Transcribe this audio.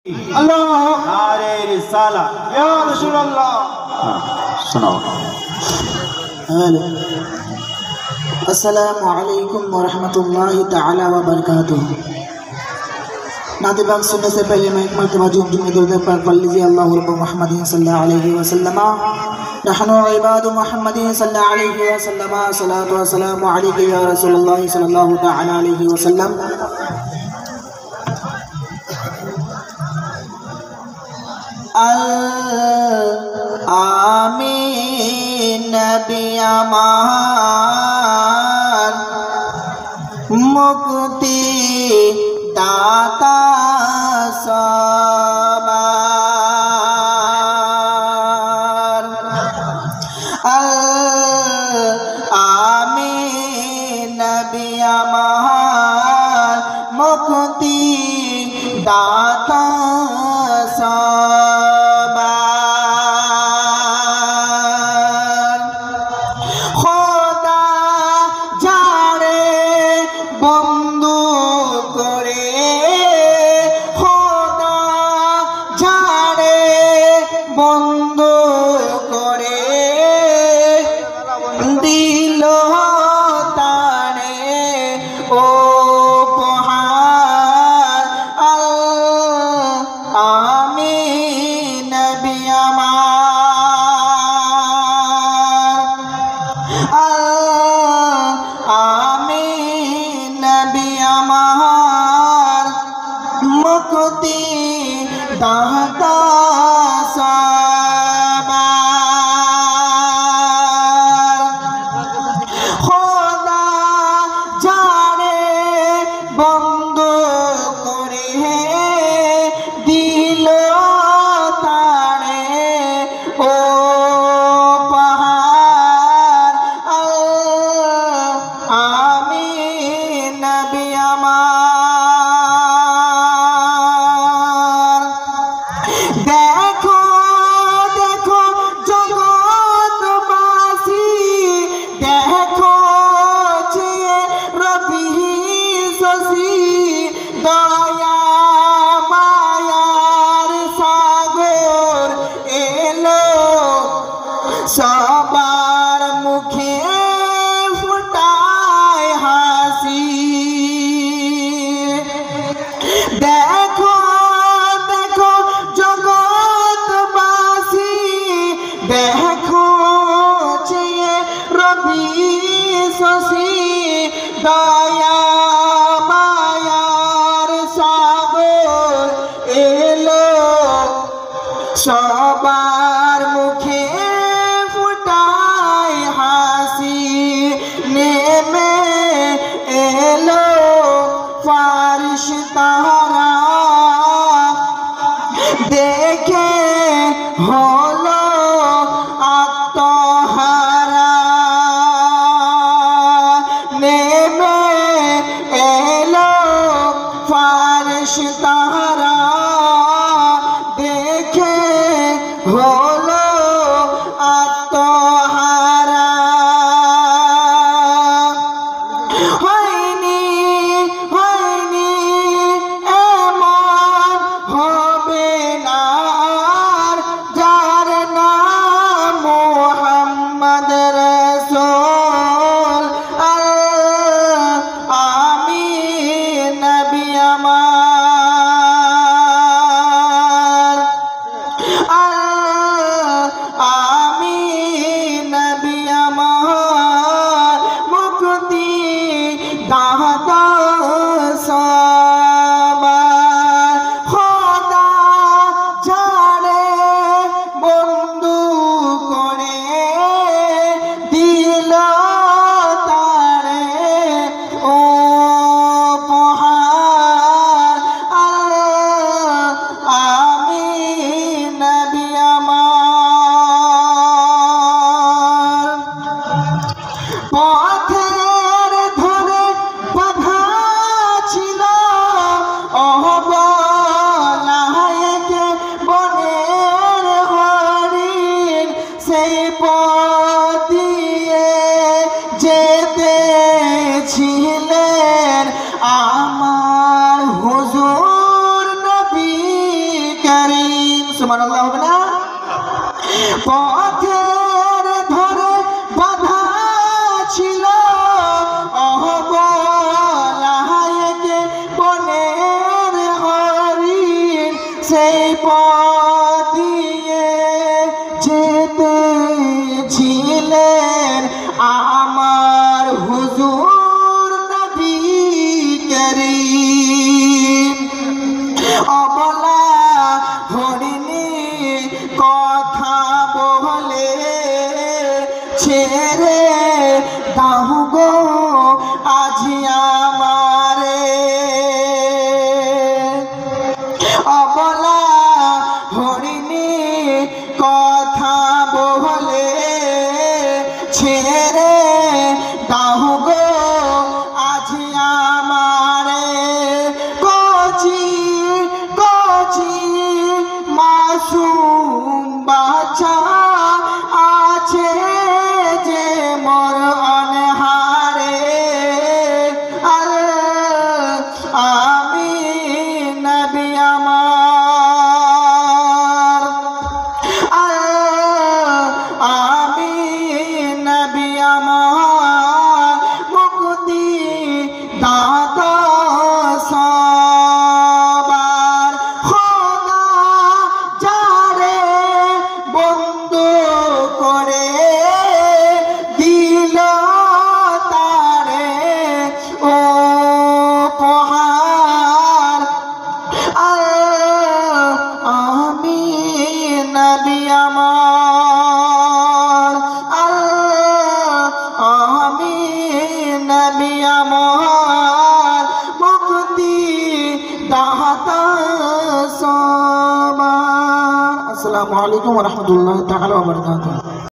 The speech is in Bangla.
अल्लाह नारे रिसाला या रसूल अल्लाह। सुनाओ। अस्सलामु अलैकुम व रहमतुल्लाहि तआला व बरकातुहू। नाते पाक सुनने से पहले मैं एक मरतबा जुम्मे दुरूद पाक पढ़ लीजिए। अल्लाहु रब्बु मुहम्मदिन सल्लल्लाहु अलैहि वसल्लम नहनु इबादु मुहम्मदिन सल्लल्लाहु अलैहि वसल्लम सलातु व सलामु अलैका या रसूलल्लाह सल्लल्लाहु तआला अलैहि वसल्लम। आमीन नबी अमान मुक्ति दाता सवार। आमीन नबी अमान मुक्ति दाता বন্ধ করে দিল তারে উপহার। আমিন নবী আমার। আমিন নবী আমার মুক্তি দাতা বন্ধ করে দিল তারে ও পাহাড়। আমিন নবী আমার। দেখো দেখো জগৎবাসী দেখো চেয়ে রবি দয়া মায়ার সাগর এলো সবার মুখে ফুটায় হাসি। দেখো দেখো জগৎবাসী দেখো চেয়ে রবি শশী দয়া সবার মুখে ফুটায় হাসি। নেমে এলো ফারিস্তারা দেখে হলো আত্মহারা। নেমে এলো ফারিস্তারা দেখে হলো আত্মহারা। হয়নি হয়নি এমন হবে না সুবহানাল্লাহ হবে না? পথের ধরে বাধা ছিল অবলায়কে বনের হরিণ, সেই পথ দিয়ে যেতেছিলেন আমার হুজুর নবী করিম। অবলা হরিণী কথা বলে ছেড়ে দাও গো আজি আমারে। অবলা হরিণী কথা বলে ছেড়ে দাও গো আজি আমারে। কচি কচি মাসুম বাচ্চা আছে যে মোর অনহারে। আমি নবী আমার, আমি নবী আমার মুক্তি দাতা সবার। খোদা যারে বন্ধু করে দিল তারে উপহার। আমি নবী আমার, আমি নবী আমার মুক্তি দাতা সবার। আসসালামু আলাইকুম ওয়া রাহমাতুল্লাহি তাআলা ওয়া বারাকাতুহু।